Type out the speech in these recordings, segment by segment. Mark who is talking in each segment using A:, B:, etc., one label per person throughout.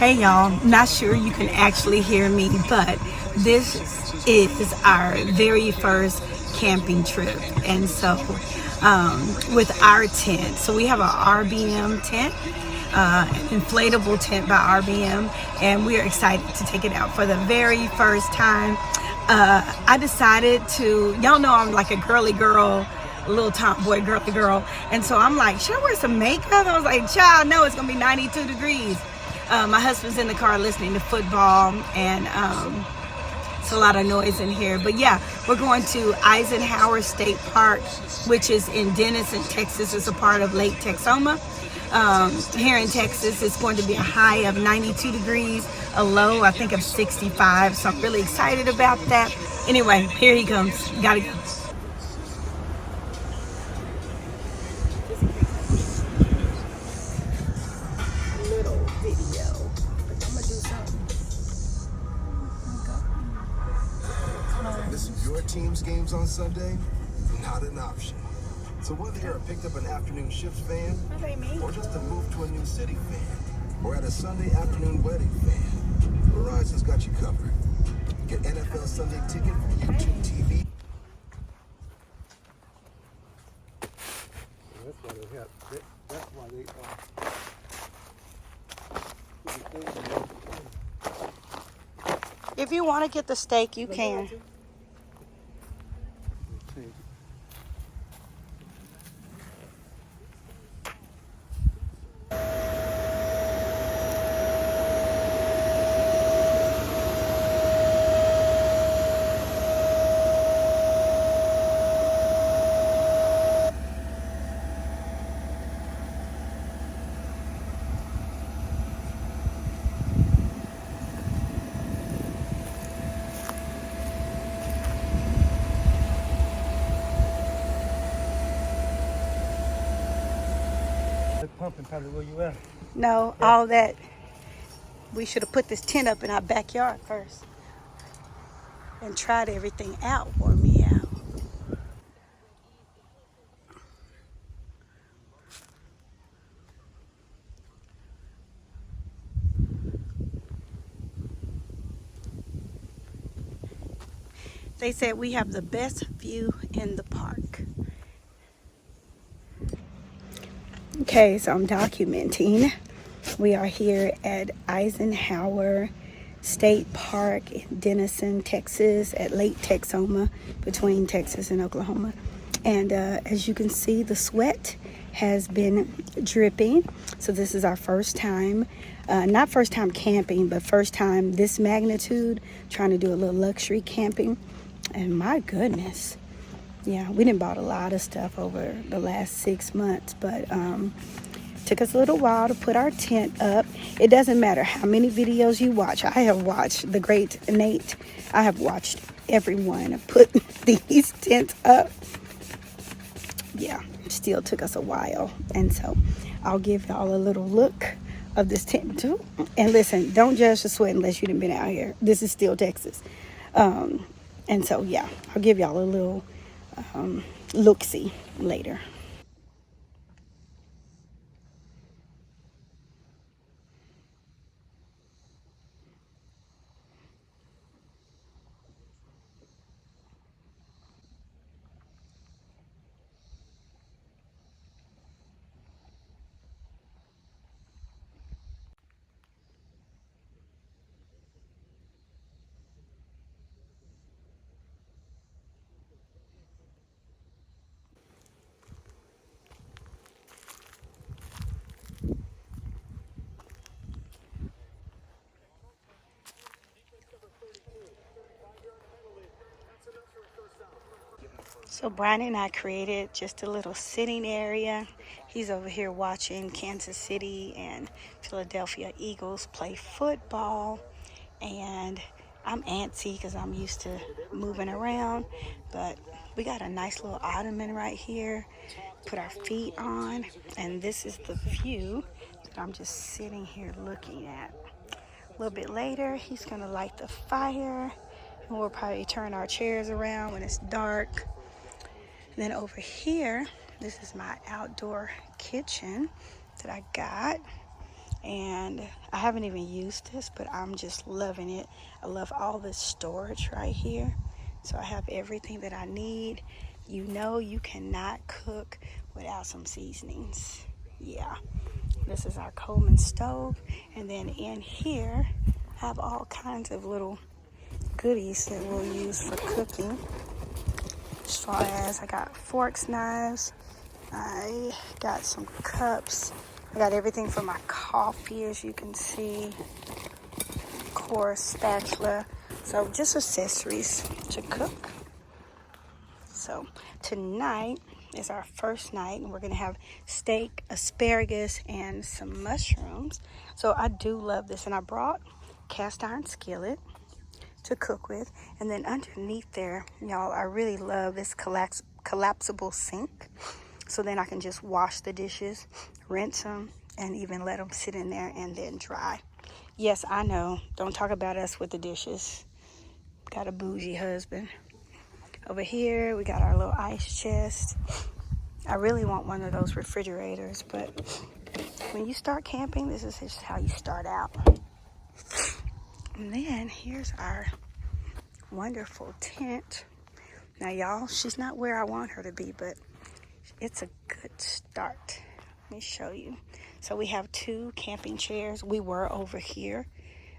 A: Hey y'all, not sure you can actually hear me, but this is our very first camping trip. And so with our tent, so we have a RBM tent, an inflatable tent by RBM, and we are excited to take it out for the very first time. I decided to, y'all know I'm like a girly girl, a little tomboy girly girl, and so I'm like, should I wear some makeup? I was like, child, no, it's gonna be 92 degrees. My husband's in the car listening to football, and it's a lot of noise in here. But yeah, we're going to Eisenhower State Park, which is in Denison, Texas. It's a part of Lake Texoma. Here in Texas, it's going to be a high of 92 degrees, a low, I think, of 65. So I'm really excited about that. Anyway, here he comes. Gotta go. Little video. But I'm gonna do something.
B: Missing your team's games on Sunday? Not an option. So whether you're a picked up an afternoon shifts fan, or just a move to a new city fan, or at a Sunday afternoon wedding fan, Verizon's got you covered. Get NFL Sunday ticket from YouTube TV.
C: That's why they have. That's why they
A: If you want to get the steak, you can.
C: pumping probably where you at.
A: No, all that. We should have put this tent up in our backyard first and tried everything out. Wore me out. They said we have the best view in the park. Okay, so I'm documenting. We are here at Eisenhower State Park in Denison, Texas, at Lake Texoma, between Texas and Oklahoma. And as you can see, the sweat has been dripping. So this is our first time, not first time camping, but first time this magnitude, trying to do a little luxury camping. And my goodness, yeah, we done bought a lot of stuff over the last 6 months, but took us a little while to put our tent up. It doesn't matter how many videos you watch. I have watched the great Nate. I have watched everyone put these tents up. Yeah, it still took us a while. And so I'll give y'all a little look of this tent too. And listen, don't judge the sweat unless you done been out here. This is still Texas. And so, yeah, I'll give y'all a little look-see later. So Brian and I created just a little sitting area. He's over here watching Kansas City and Philadelphia Eagles play football. And I'm antsy because I'm used to moving around. But we got a nice little ottoman right here. Put our feet on. And this is the view that I'm just sitting here looking at. A little bit later, he's going to light the fire. And we'll probably turn our chairs around when it's dark. And then over here, this is my outdoor kitchen that I got. And I haven't even used this, but I'm just loving it. I love all this storage right here. So I have everything that I need. You know you cannot cook without some seasonings. Yeah. This is our Coleman stove. And then in here, I have all kinds of little goodies that we'll use for cooking. As far as I got forks, knives, I got some cups. I got everything for my coffee, as you can see. Of course, spatula. So just accessories to cook. So tonight is our first night, and we're going to have steak, asparagus, and some mushrooms. So I do love this, and I brought cast iron skillet to cook with. And then underneath there, y'all, I really love this collapsible sink. So then I can just wash the dishes, rinse them, and even let them sit in there and then dry. Yes, I know. Don't talk about us with the dishes. Got a bougie husband. Over here, we got our little ice chest. I really want one of those refrigerators, but when you start camping, this is just how you start out. And then here's our wonderful tent. Now, y'all, she's not where I want her to be, but it's a good start. Let me show you. So we have 2 camping chairs. We were over here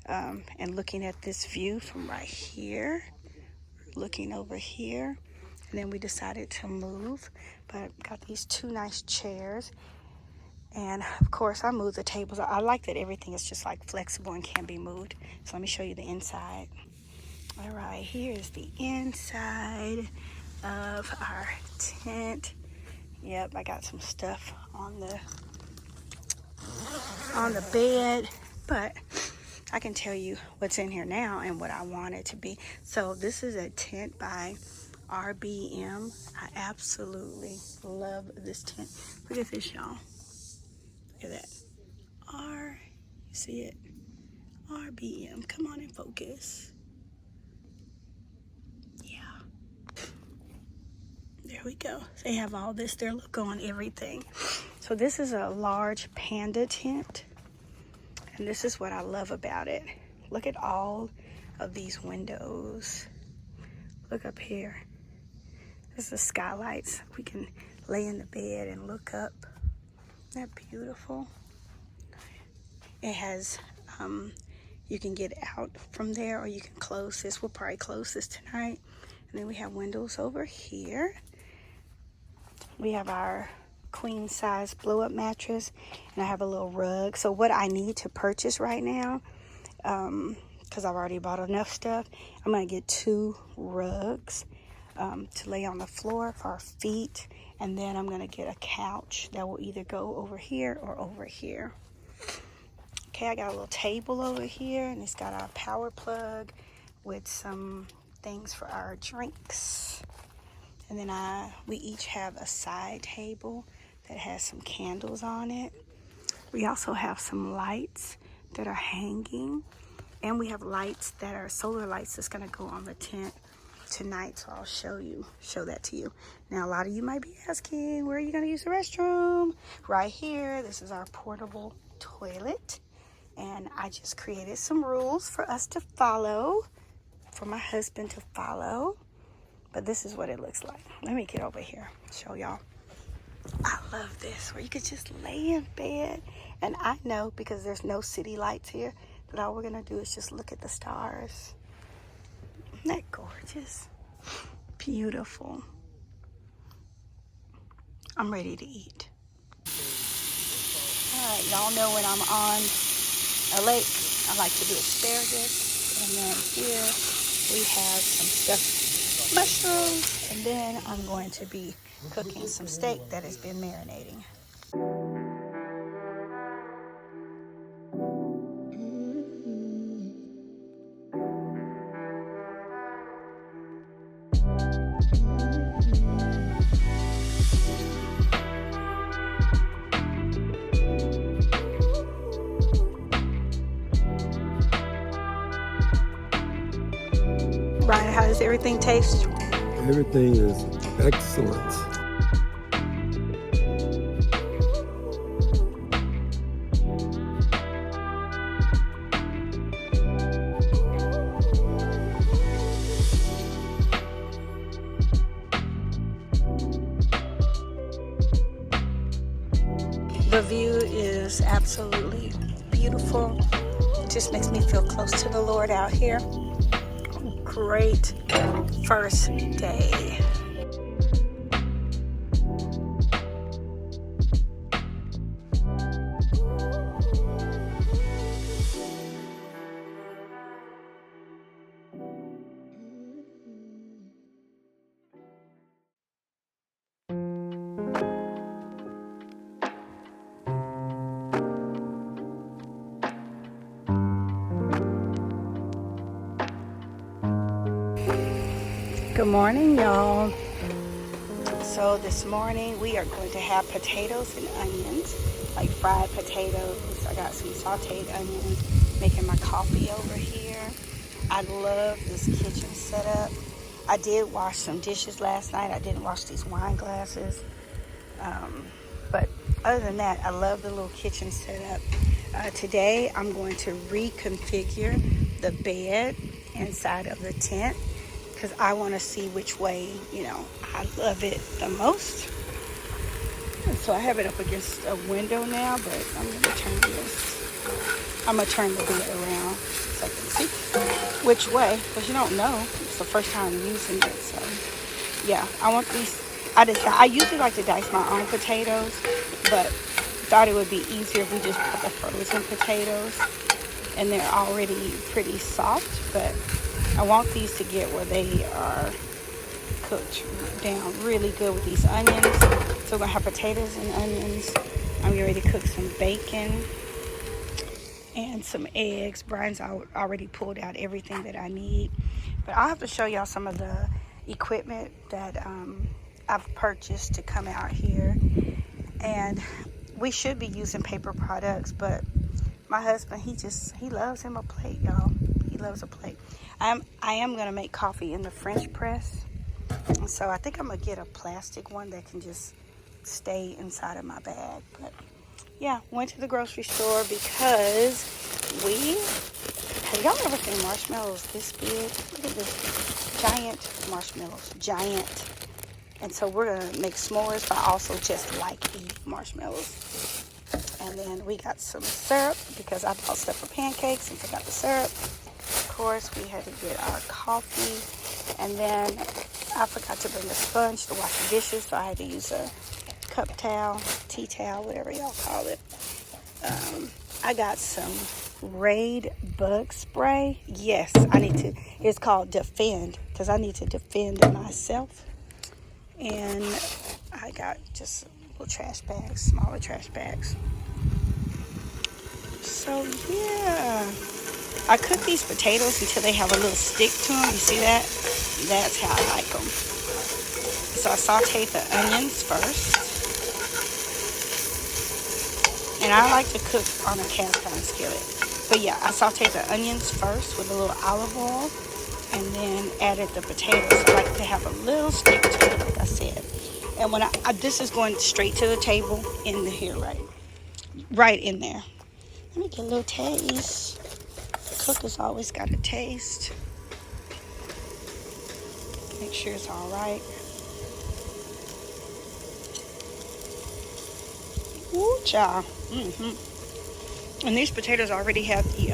A: and looking at this view from right here. Looking over here. And then we decided to move. But got these 2 nice chairs. And of course, I moved the tables. I like that everything is just like flexible and can be moved. So let me show you the inside. All right, here's the inside of our tent. Yep, I got some stuff on the bed, but I can tell you what's in here now and what I want it to be. So this is a tent by RBM. I absolutely love this tent. Look at this, y'all. Look at that. You see it? RBM. Come on and focus. Yeah. There we go. They have all this, their look on everything. So this is a large Panda tent. And this is what I love about it. Look at all of these windows. Look up here. This is the skylights. We can lay in the bed and look up. Isn't that beautiful? It has, you can get out from there or you can close this. We'll probably close this tonight. And then we have windows over here. We have our queen size blow up mattress, and I have a little rug. So what I need to purchase right now, because I've already bought enough stuff, I'm going to get 2 rugs to lay on the floor for our feet, and then I'm going to get a couch that will either go over here or over here. Okay, I got a little table over here, and it's got our power plug with some things for our drinks. And then we each have a side table that has some candles on it. We also have some lights that are hanging, and we have lights that are solar lights that's going to go on the tent tonight. So I'll show that to you. Now, a lot of you might be asking, where are you going to use the restroom? Right here. This is our portable toilet, and I just created some rules for us to follow, for my husband to follow. But this is what it looks like. Let me get over here, show y'all. I love this, where you could just lay in bed. And I know, because there's no city lights here, that all we're gonna do is just look at the stars. Isn't that gorgeous? Beautiful. I'm ready to eat. All right, y'all know when I'm on a lake, I like to do asparagus. And then here we have some stuffed mushrooms, and then I'm going to be cooking some steak that has been marinating. Brian, how does everything taste?
C: Everything is excellent.
A: The view is absolutely beautiful. Just makes me feel close to the Lord out here. Great first day. Good morning, y'all. So this morning we are going to have potatoes and onions, like fried potatoes. I got some sauteed onions, making my coffee over here. I love this kitchen setup. I did wash some dishes last night. I didn't wash these wine glasses. But other than that, I love the little kitchen setup. Today I'm going to reconfigure the bed inside of the tent, because I want to see which way, I love it the most. And so I have it up against a window now, but I'm going to turn this. I'm going to turn the bed around so I can see which way, because you don't know. It's the first time using it. So, yeah, I want these. I usually like to dice my own potatoes, but thought it would be easier if we just put the frozen potatoes. And they're already pretty soft, but I want these to get where they are cooked down really good with these onions. So we're going to have potatoes and onions. I'm getting ready to cook some bacon and some eggs. Brian's already pulled out everything that I need. But I'll have to show y'all some of the equipment that I've purchased to come out here. And we should be using paper products, but my husband, he loves him a plate, y'all. He loves a plate. I am going to make coffee in the French press. So I think I'm going to get a plastic one that can just stay inside of my bag. But yeah, went to the grocery store because have y'all ever seen marshmallows this big? Look at this. Giant marshmallows. Giant. And so we're going to make s'mores, but I also just like eat marshmallows. And then we got some syrup because I bought stuff for pancakes and forgot the syrup. Of course, we had to get our coffee. And then I forgot to bring a sponge to wash the dishes, so I had to use a cup towel, tea towel, whatever y'all call it. I got some Raid bug spray. Yes, it's called Defend, because I need to defend myself. And I got just little trash bags, smaller trash bags. So yeah, I cook these potatoes until they have a little stick to them. You see that? That's how I like them. So I sauteed the onions first. And I like to cook on a cast iron skillet. But yeah, I sauteed the onions first with a little olive oil. And then added the potatoes. I like to have a little stick to it, like I said. And when this is going straight to the table in here, right in there. Let me get a little taste. Cook has always got a taste. Make sure it's all right. Ooh, child. And these potatoes already have the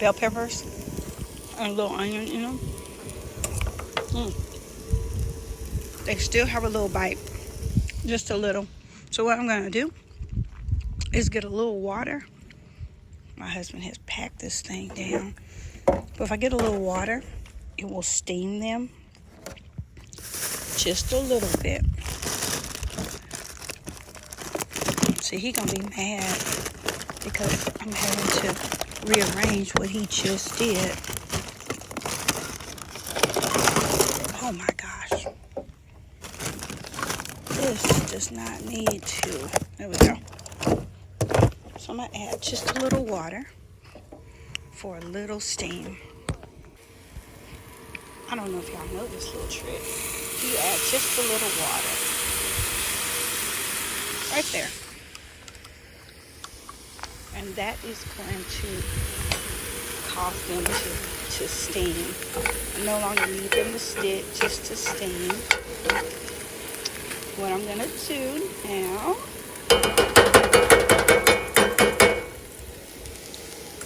A: bell peppers and a little onion in them. They still have a little bite, just a little. So what I'm gonna do is get a little water. My husband has packed this thing down. But if I get a little water, it will steam them just a little bit. See, he gonna be mad because I'm having to rearrange what he just did. Oh my gosh. This does not need to. There we go. So I'm going to add just a little water for a little steam. I don't know if y'all know this little trick. You add just a little water. Right there. And that is going to cause them to steam. I no longer need them to stick, just to steam. what I'm gonna do now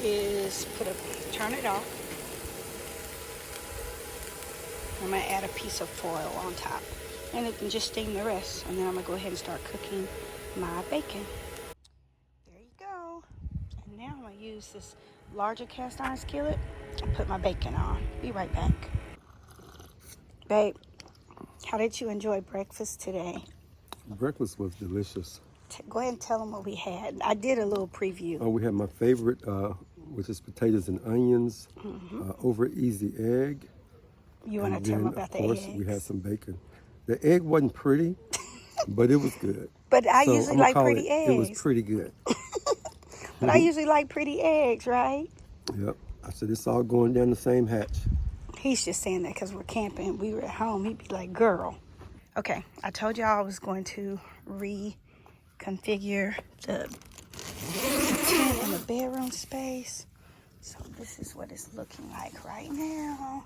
A: is turn it off. I'm gonna add a piece of foil on top, and it can just steam the rest. And then I'm gonna go ahead and start cooking my bacon. There you go. And now I'm gonna use this larger cast iron skillet and put my bacon on. Be right back. Babe, how did you enjoy breakfast today?
C: Breakfast was delicious.
A: Go ahead and tell them what we had. I did a little preview.
C: We had my favorite, which is potatoes and onions, over easy egg.
A: You want to tell them about the eggs? Of course,
C: we had some bacon. The egg wasn't pretty, but it was good.
A: But I usually like pretty eggs.
C: It was pretty good.
A: But I usually like pretty eggs, right?
C: Yep. I said, it's all going down the same hatch.
A: He's just saying that because we're camping. We were at home. He'd be like, girl. Okay, I told y'all I was going to reconfigure the tent and the bedroom space. So this is what it's looking like right now.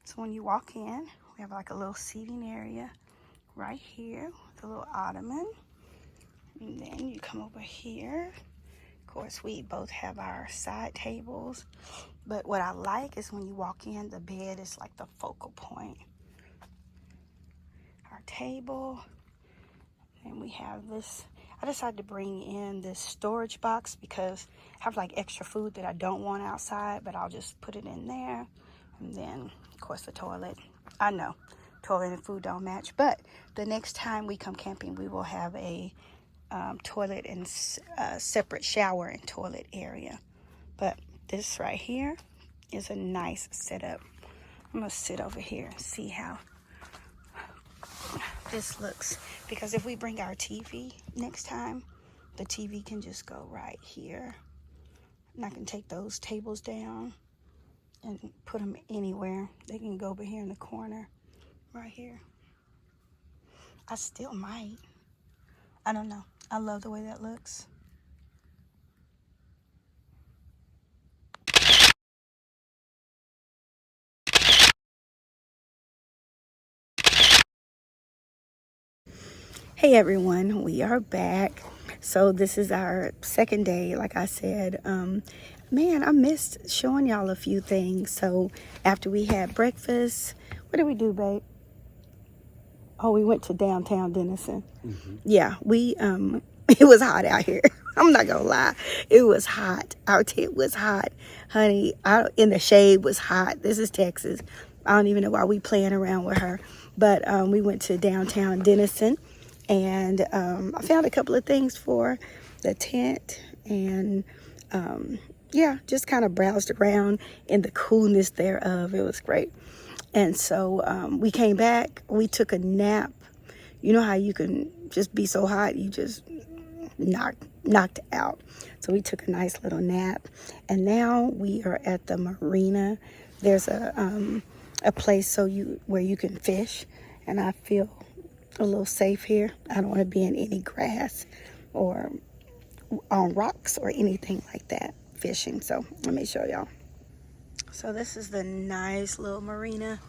A: So when you walk in, we have like a little seating area right here with a little ottoman. And then you come over here. Of course, we both have our side tables. But what I like is when you walk in, the bed is like the focal point. Our table. And we have this. I decided to bring in this storage box because I have like extra food that I don't want outside, but I'll just put it in there. And then, of course, the toilet. I know, toilet and food don't match. But the next time we come camping, we will have a toilet and separate shower and toilet area. But this right here is a nice setup. I'm going to sit over here and see how this looks. Because if we bring our TV next time, the TV can just go right here. And I can take those tables down and put them anywhere. They can go over here in the corner, right here. I still might. I don't know. I love the way that looks. Hey everyone, we are back. So this is our second day, like I said. Man, I missed showing y'all a few things. So after we had breakfast, what did we do, babe? Oh, we went to downtown Denison. Yeah, we it was hot out here. I'm not gonna lie, it was hot. Our tent was hot, honey. Out in the shade was hot. This is Texas. I don't even know why we playing around with her. But we went to downtown Denison, and I found a couple of things for the tent, and yeah, just kind of browsed around in the coolness thereof. It was great. And so we came back, we took a nap. You know how you can just be so hot, you just knocked out. So we took a nice little nap. And now we are at the marina. There's a place where you can fish. And I feel a little safe here. I don't want to be in any grass or on rocks or anything like that fishing. So let me show y'all. So this is the nice little marina.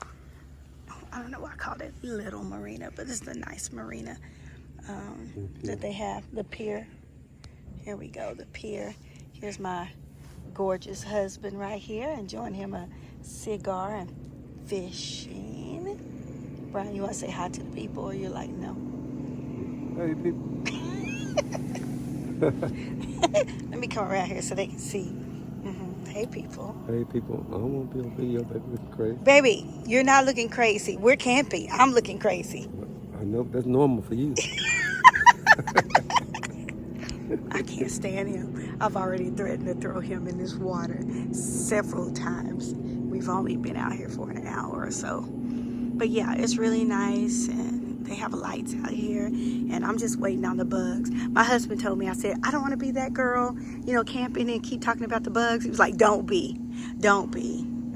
A: I don't know why I called it little marina, but this is the nice marina that they have. The pier. Here we go, the pier. Here's my gorgeous husband right here, enjoying him a cigar and fishing. Brian, you want to say hi to the people, or you're like, no?
C: Hey, people.
A: Let me come around here so they can see. Hey, people.
C: Hey, people. I don't want to be on video, baby. Looking crazy.
A: Baby, you're not looking crazy. We're camping. I'm looking crazy.
C: I know that's normal for you.
A: I can't stand him. I've already threatened to throw him in this water several times. We've only been out here for an hour or so. But yeah, it's really nice, and they have lights out here, and I'm just waiting on the bugs. My husband told me, I said, I don't want to be that girl, camping and keep talking about the bugs. He was like, don't be.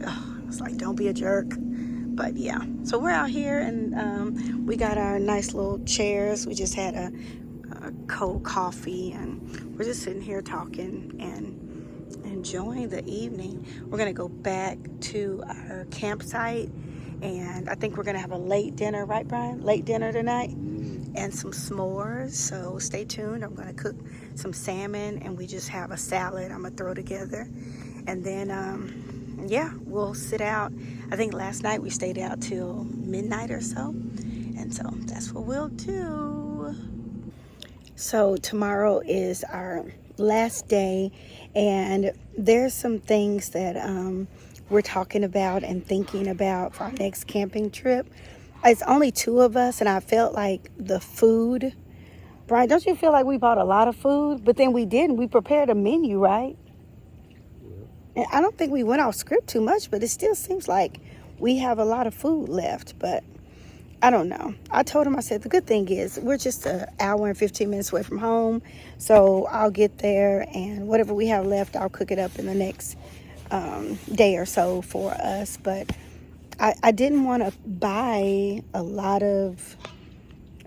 A: Ugh, it's like, don't be a jerk. But yeah, so we're out here, and we got our nice little chairs. We just had a cold coffee, and we're just sitting here talking and enjoying the evening. We're gonna go back to our campsite, and I think we're gonna have a late dinner, right, Brian? Late dinner tonight, and some s'mores. So stay tuned. I'm gonna cook some salmon, and we just have a salad I'm gonna throw together, and then yeah, we'll sit out. I think last night we stayed out till midnight or so, and so that's what we'll do. So tomorrow is our last day, and there's some things that we're talking about and thinking about for our next camping trip. It's only 2 of us, and I felt like the food. Brian, don't you feel like we bought a lot of food? But then we didn't. We prepared a menu, right? And I don't think we went off script too much, but it still seems like we have a lot of food left. But I don't know. I told him, I said, the good thing is we're just an hour and 15 minutes away from home. So I'll get there, and whatever we have left, I'll cook it up in the next day or so for us. But I didn't want to buy a lot of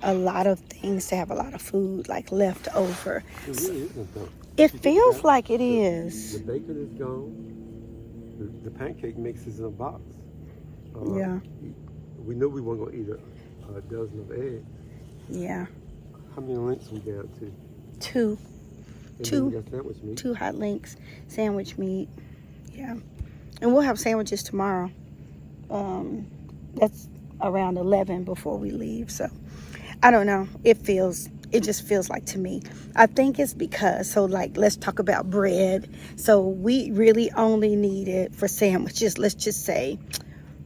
A: things to have a lot of food like left over.
C: It really isn't though.
A: It feels like it is.
C: The bacon is gone. The pancake mix is in a box.
A: Yeah.
C: We knew we weren't gonna eat a dozen of eggs.
A: Yeah.
C: How many links we down to?
A: 2.
C: And
A: Two.
C: then we got sandwich meat.
A: 2 hot links, sandwich meat. Yeah. And we'll have sandwiches tomorrow. That's around 11 before we leave. So I don't know. It just feels like to me. I think it's because, so like, let's talk about bread. So we really only needed for sandwiches, let's just say,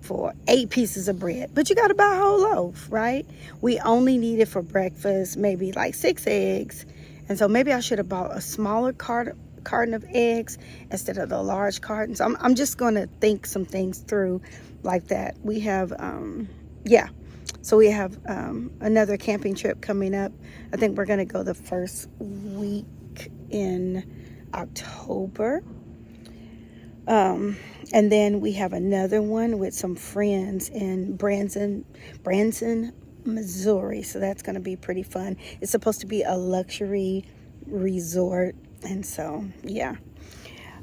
A: for 8 pieces of bread. But you got to buy a whole loaf, right? We only needed for breakfast maybe like 6 eggs. And so maybe I should have bought a smaller carton of eggs instead of the large cartons. I'm just going to think some things through like that. We have, yeah. So we have another camping trip coming up. I think we're going to go the first week in October. And then we have another one with some friends in Branson, Missouri. So that's going to be pretty fun. It's supposed to be a luxury resort. And so, yeah.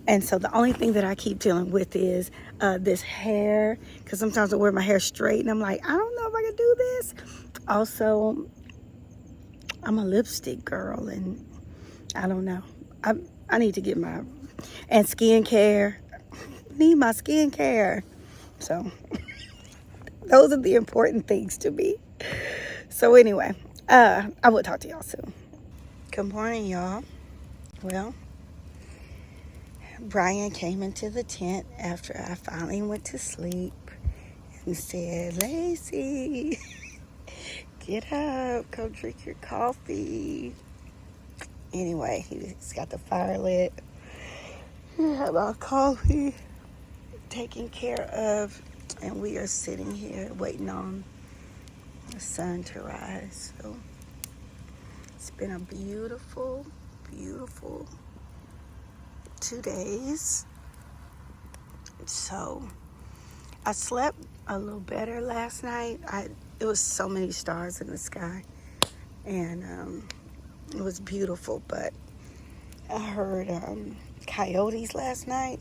A: And so the only thing that I keep dealing with is this hair. Because sometimes I wear my hair straight and I'm like, I don't know if I can do this. Also, I'm a lipstick girl and I don't know. I need to get my, and skincare. Need my skincare. So those are the important things to me. So anyway, I will talk to y'all soon. Good morning, y'all. Well, Brian came into the tent after I finally went to sleep and said, Lacey, get up, come drink your coffee. Anyway, he's got the fire lit. We have our coffee taken care of, and we are sitting here waiting on the sun to rise. So it's been a beautiful 2 days. So I slept a little better last night. It was so many stars in the sky, and it was beautiful. But I heard coyotes last night.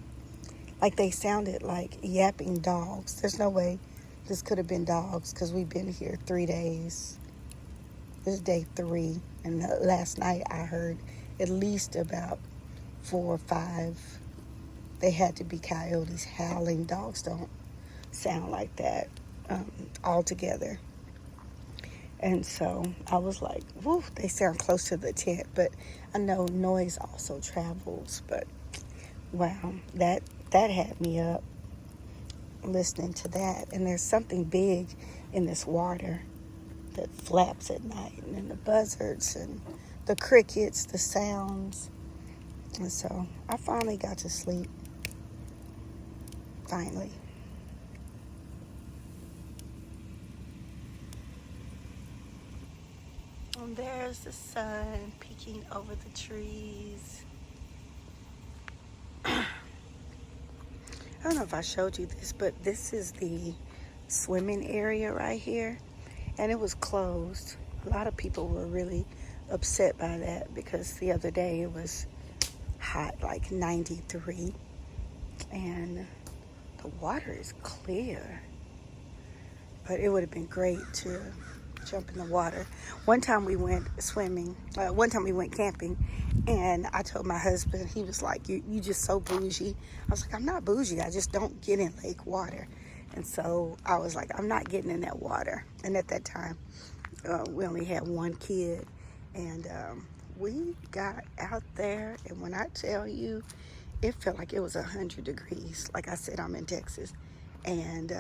A: Like they sounded like yapping dogs. There's no way this could have been dogs because we've been here 3 days. This is day 3, and last night I heard at least about 4 or 5. They had to be coyotes howling. Dogs don't sound like that altogether. And so I was like, woo, they sound close to the tent. But I know noise also travels. But wow, that had me up listening to that. And there's something big in this water that flaps at night, and then the buzzards and the crickets, the sounds. And so I finally got to sleep. Finally. And there's the sun peeking over the trees. I don't know if I showed you this, but this is the swimming area right here. And it was closed. A lot of people were really upset by that because the other day it was hot, like 93, and the water is clear. But it would have been great to jump in the water. One time we went swimming, one time we went camping, and I told my husband, he was like, you just so bougie. I was like, I'm not bougie, I just don't get in lake water. And so I was like, I'm not getting in that water. And at that time, we only had one kid, and we got out there, and when I tell you, it felt like it was 100 degrees. Like I said, I'm in Texas, and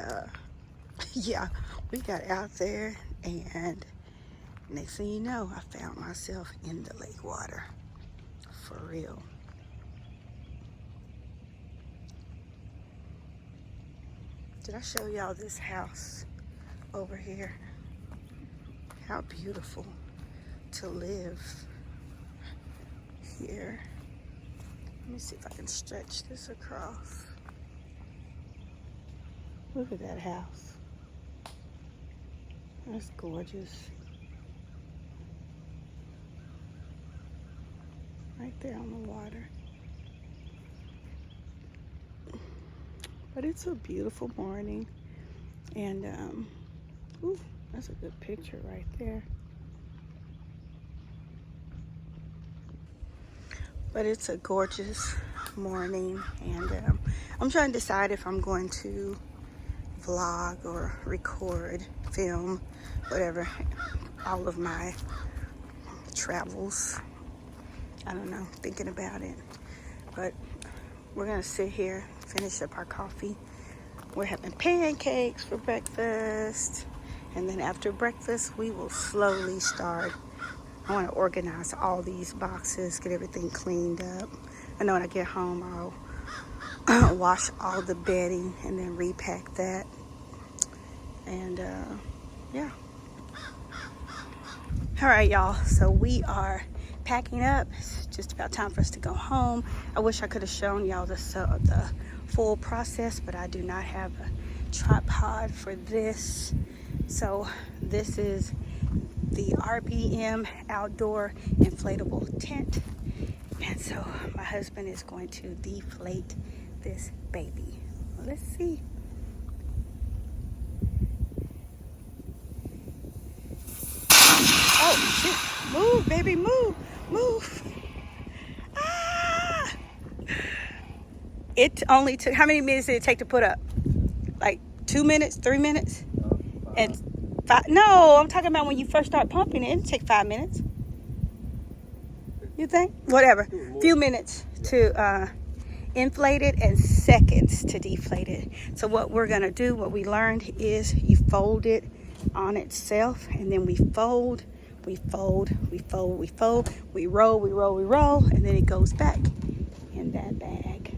A: yeah, we got out there, and next thing you know, I found myself in the lake water, for real. Did I show y'all this house over here? How beautiful to live here. Let me see if I can stretch this across. Look at that house. That's gorgeous. Right there on the water. But it's a beautiful morning, and ooh, that's a good picture right there. But it's a gorgeous morning, and I'm trying to decide if I'm going to vlog or record, film, whatever, all of my travels. I don't know, thinking about it. But we're gonna sit here, finish up our coffee. We're having pancakes for breakfast, and then after breakfast we will slowly start. I want to organize all these boxes, get everything cleaned up. I know when I get home I'll wash all the bedding and then repack that. And yeah. All right, y'all, so we are packing up. It's just about time for us to go home. I wish I could have shown y'all the full process, but I do not have a tripod for this. So this is the RBM outdoor inflatable tent, and so my husband is going to deflate this baby. Let's see. Oh shit, move baby, move. Ah! It only took, how many minutes did it take to put up? Like 2 minutes, 3 minutes? And 5, no, I'm talking about when you first start pumping it. It'll take 5 minutes. You think? Whatever. Few minutes to inflate it and seconds to deflate it. So what we're gonna do, what we learned is you fold it on itself, and then we fold, we roll, and then it goes back in that bag.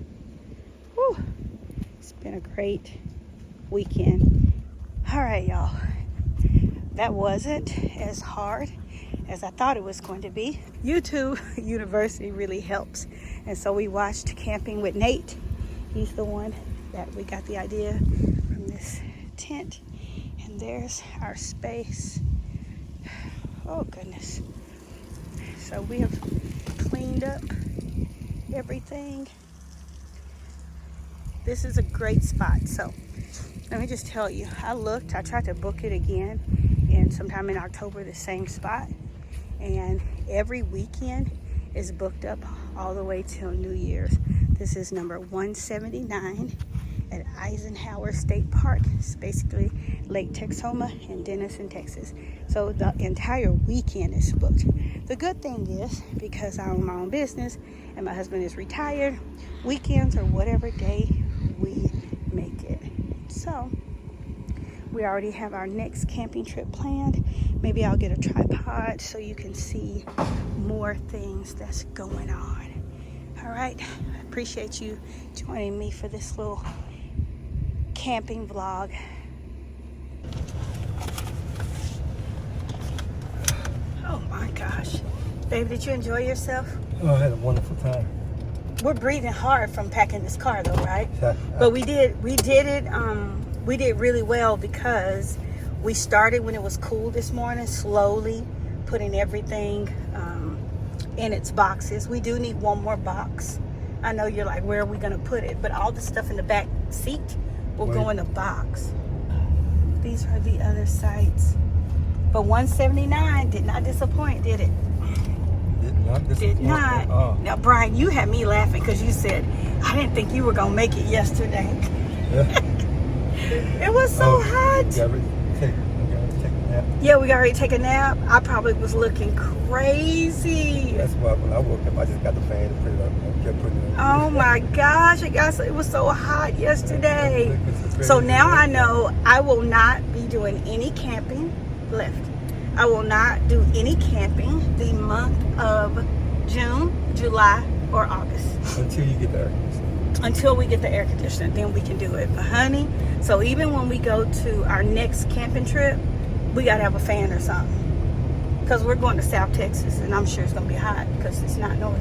A: Whew. It's been a great weekend. All right, y'all. That wasn't as hard as I thought it was going to be. YouTube University really helps. And so we watched Camping with Nate. He's the one that we got the idea from this tent. And there's our space. Oh goodness. So we have cleaned up everything. This is a great spot. So let me just tell you, I tried to book it again, and sometime in October, the same spot, and every weekend is booked up all the way till New Year's. This is number 179 at Eisenhower State Park. It's basically Lake Texoma in Denison, Texas. So the entire weekend is booked. The good thing is, because I own my own business and my husband is retired, weekends are whatever day we make it. So we already have our next camping trip planned. Maybe I'll get a tripod so you can see more things that's going on. All right, I appreciate you joining me for this little camping vlog. Oh my gosh. Babe, did you enjoy yourself?
C: Oh, I had a wonderful time.
A: We're breathing hard from packing this car though, right? But we did really well because we started when it was cool this morning, slowly putting everything in its boxes. We do need one more box. I know you're like, where are we gonna put it? But all the stuff in the back seat will go in the box. These are the other sites. But 179 did not disappoint, did it? Did not.
C: Oh.
A: Now, Brian, you had me laughing because you said, I didn't think you were going to make it yesterday.
C: Yeah.
A: It was so hot.
C: We got ready to take a nap.
A: Yeah, we got ready to take a nap. I probably was looking crazy.
C: That's why when I woke up, I just got the fan and put it up. I kept putting it up.
A: Oh my gosh, it was so hot yesterday. So now I know I will not be doing any camping left. I will not do any camping the month of June, July, or August.
C: Until you get the air conditioner.
A: Until we get the air conditioner, then we can do it. But honey, so even when we go to our next camping trip, we gotta have a fan or something. Because we're going to South Texas, and I'm sure it's gonna be hot because it's not north.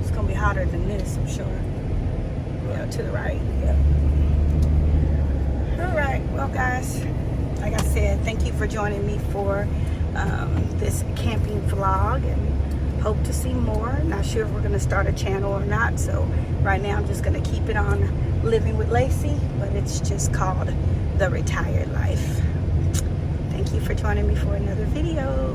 A: It's gonna be hotter than this, I'm sure. Yeah, to the right. Yeah. All right, well guys, like I said, thank you for joining me for this camping vlog, and hope to see more. Not sure if we're going to start a channel or not, so right now I'm just going to keep it on Living with Lacey, but it's just called The Retired Life. Thank you for joining me for another video.